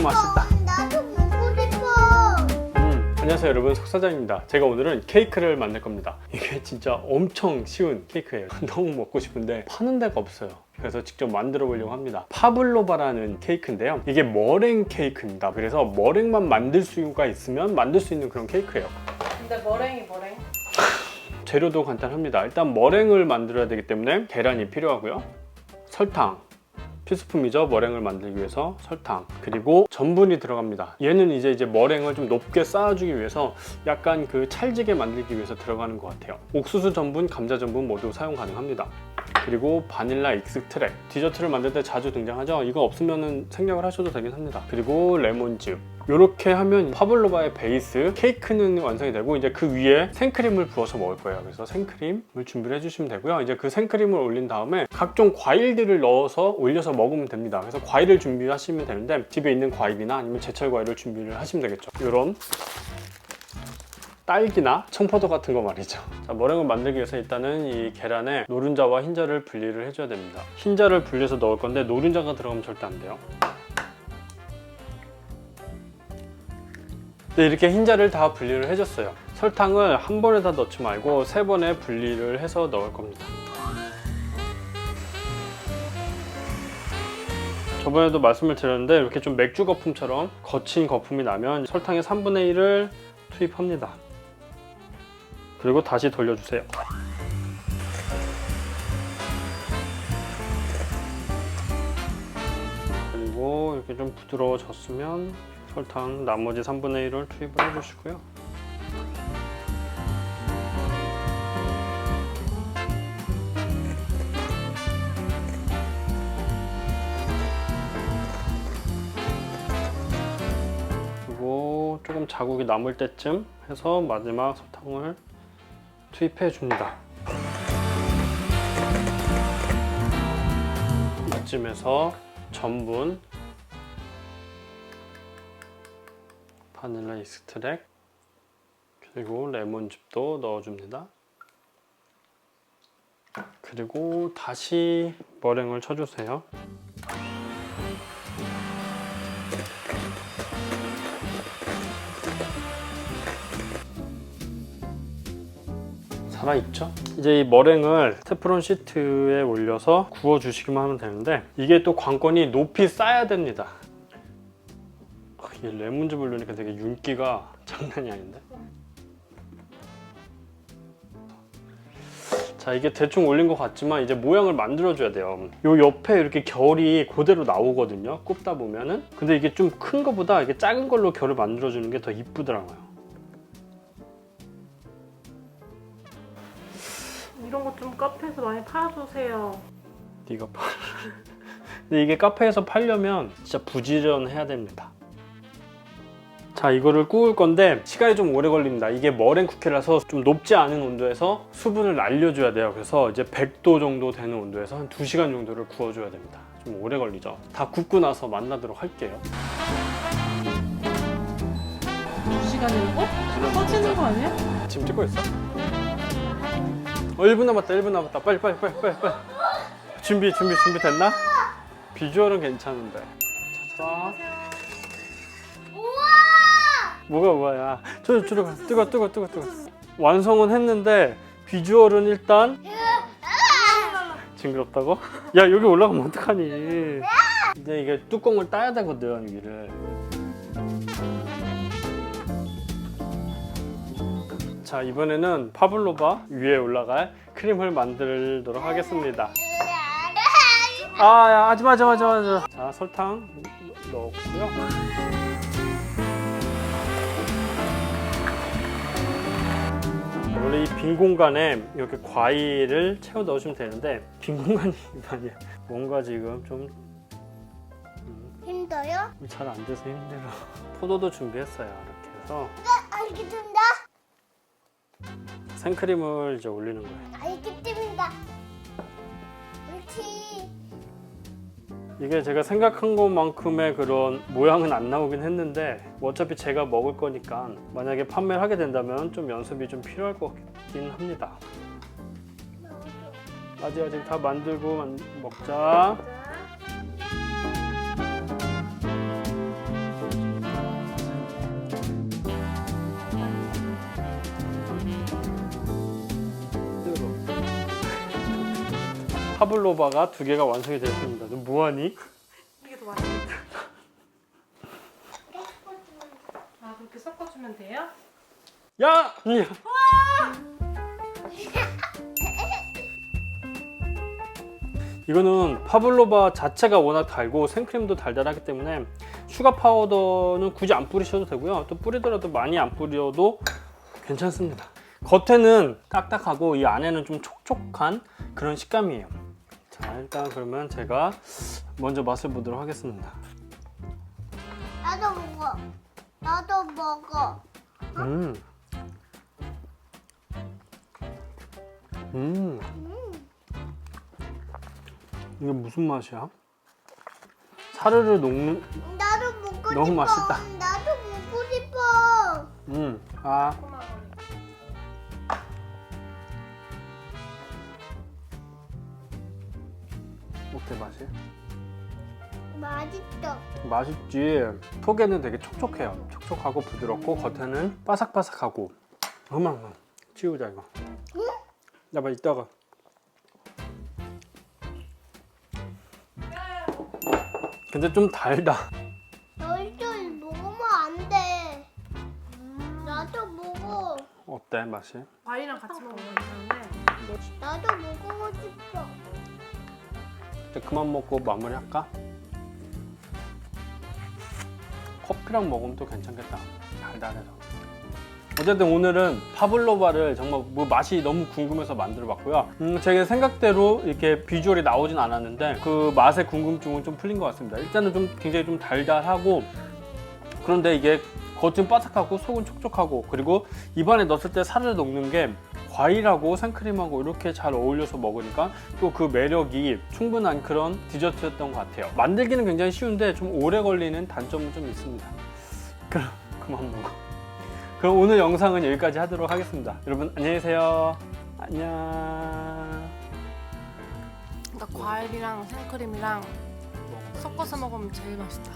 맛있다. 나도 먹고 싶어. 안녕하세요 여러분, 속사장입니다. 제가 오늘은 케이크를 만들 겁니다. 이게 진짜 엄청 쉬운 케이크예요. 너무 먹고 싶은데 파는 데가 없어요. 그래서 직접 만들어 보려고 합니다. 파블로바라는 케이크인데요, 이게 머랭 케이크입니다. 그래서 머랭만 만들 수가 있으면 만들 수 있는 그런 케이크예요. 근데 머랭이 머랭? 재료도 간단합니다. 일단 머랭을 만들어야 되기 때문에 계란이 필요하고요, 설탕 필수품이죠. 머랭을 만들기 위해서 설탕, 그리고 전분이 들어갑니다. 얘는 이제 머랭을 좀 높게 쌓아주기 위해서 약간 그 찰지게 만들기 위해서 들어가는 것 같아요. 옥수수 전분, 감자 전분 모두 사용 가능합니다. 그리고 바닐라 익스트랙, 디저트를 만들 때 자주 등장하죠. 이거 없으면 생략을 하셔도 되긴 합니다. 그리고 레몬즙. 이렇게 하면 파블로바의 베이스 케이크는 완성이 되고, 이제 그 위에 생크림을 부어서 먹을 거예요. 그래서 생크림을 준비를 해주시면 되고요. 이제 그 생크림을 올린 다음에 각종 과일들을 넣어서 올려서 먹으면 됩니다. 그래서 과일을 준비하시면 되는데, 집에 있는 과일이나 아니면 제철 과일을 준비를 하시면 되겠죠. 이런 딸기나 청포도 같은 거 말이죠. 자, 머랭을 만들기 위해서 일단은 이 계란에 노른자와 흰자를 분리를 해줘야 됩니다. 흰자를 분리해서 넣을 건데 노른자가 들어가면 절대 안 돼요. 네, 이렇게 흰자를 다 분리를 해줬어요. 설탕을 한 번에 다 넣지 말고 3번에 분리를 해서 넣을 겁니다. 저번에도 말씀을 드렸는데, 이렇게 좀 맥주 거품처럼 거친 거품이 나면 설탕의 3분의 1을 투입합니다. 그리고 다시 돌려주세요. 그리고 이렇게 좀 부드러워졌으면 설탕 나머지 3분의 1을 투입을 해주시고요. 그리고 조금 자국이 남을 때쯤 해서 마지막 설탕을 투입해 줍니다. 이쯤에서 전분, 바닐라 익스트랙, 그리고 레몬즙도 넣어줍니다. 그리고 다시 머랭을 쳐주세요. 살아있죠? 이제 이 머랭을 테프론 시트에 올려서 구워주시기만 하면 되는데, 이게 또 관건이 높이 쌓아야 됩니다. 이 레몬즙을 넣으니까 되게 윤기가 장난이 아닌데? 자, 이게 대충 올린 것 같지만 이제 모양을 만들어줘야 돼요. 요 옆에 이렇게 결이 그대로 나오거든요, 굽다 보면은. 근데 이게 좀 큰 거보다 이게 작은 걸로 결을 만들어주는 게 더 이쁘더라고요. 이런 거 좀 카페에서 많이 팔아주세요. 네가 팔. 근데 이게 카페에서 팔려면 진짜 부지런해야 됩니다. 자, 이거를 구울 건데 시간이 좀 오래 걸립니다. 이게 머랭 쿠키라서 좀 높지 않은 온도에서 수분을 날려줘야 돼요. 그래서 이제 100도 정도 되는 온도에서 한 2시간 정도를 구워줘야 됩니다. 좀 오래 걸리죠. 다 굽고 나서 만나도록 할게요. 2시간이라고? 꺼지는 거 아니야? 지금 찍고 있어? 1분 남았다. 1분 남았다. 빨리. 준비됐나? 비주얼은 괜찮은데. 자, 뭐가 뭐야? 저리 가. 뜨거. 완성은 했는데 비주얼은 일단 징그럽다고? 야, 여기 올라가면 어떡하니? 근데 이게 뚜껑을 따야 되거든, 위를. 자, 이번에는 파블로바 위에 올라갈 크림을 만들도록 하겠습니다. 야, 하지마. 자, 설탕 넣고요. 원래 이 빈 공간에 이렇게 과일을 채워 넣으시면 되는데, 빈 공간이 아니에요. 뭔가 지금 좀 힘들어요? 잘 안 돼서 힘들어. 포도도 준비했어요. 이렇게 해서 알겠습니다. 생크림을 이제 올리는 거예요. 알겠습니다. 그렇지. 이게 제가 생각한 것만큼의 그런 모양은 안 나오긴 했는데, 뭐 어차피 제가 먹을 거니까 만약에 판매를 하게 된다면 좀 연습이 좀 필요할 것 같긴 합니다. 아직 다 만들고 먹자. 파블로바가 2개가 완성이 되었습니다. 너 뭐하니? 이게 더 맛있겠다. 아, 그렇게 섞어주면 돼요? 야! 이거는 파블로바 자체가 워낙 달고 생크림도 달달하기 때문에 슈가 파우더는 굳이 안 뿌리셔도 되고요. 또 뿌리더라도 많이 안 뿌려도 괜찮습니다. 겉에는 딱딱하고 이 안에는 좀 촉촉한 그런 식감이에요. 자, 일단 그러면 제가 먼저 맛을 보도록 하겠습니다. 나도 먹어. 나도 먹어. 이게 무슨 맛이야? 사르르 녹는. 나도 먹고 너무 싶어. 맛있다. 나도 먹고 싶어. 아, 어때 맛이? 맛있어. 맛있지. 속에는 되게 촉촉해요. 촉촉하고 부드럽고 겉에는 바삭바삭하고. 어머, 치우자 이거. 나봐 이따가. 근데 좀 달다. 너희들 먹으면 안 돼. 나도 먹어. 어때 맛이? 과일이랑 같이 먹으면 괜찮은데. 나도 먹고 싶어. 이제 그만 먹고 마무리할까? 커피랑 먹으면 또 괜찮겠다. 달달해서. 어쨌든 오늘은 파블로바를 정말 뭐 맛이 너무 궁금해서 만들어 봤고요. 제 생각대로 이렇게 비주얼이 나오진 않았는데 그 맛의 궁금증은 좀 풀린 것 같습니다. 일단은 좀 굉장히 좀 달달하고, 그런데 이게 겉은 바삭하고 속은 촉촉하고, 그리고 입안에 넣었을 때 사르르 녹는 게 과일하고 생크림하고 이렇게 잘 어울려서 먹으니까 또 그 매력이 충분한 그런 디저트였던 것 같아요. 만들기는 굉장히 쉬운데 좀 오래 걸리는 단점은 좀 있습니다. 그럼 그만 먹어. 그럼 오늘 영상은 여기까지 하도록 하겠습니다. 여러분 안녕히 계세요. 안녕. 그러니까 과일이랑 생크림이랑 섞어서 먹으면 제일 맛있다.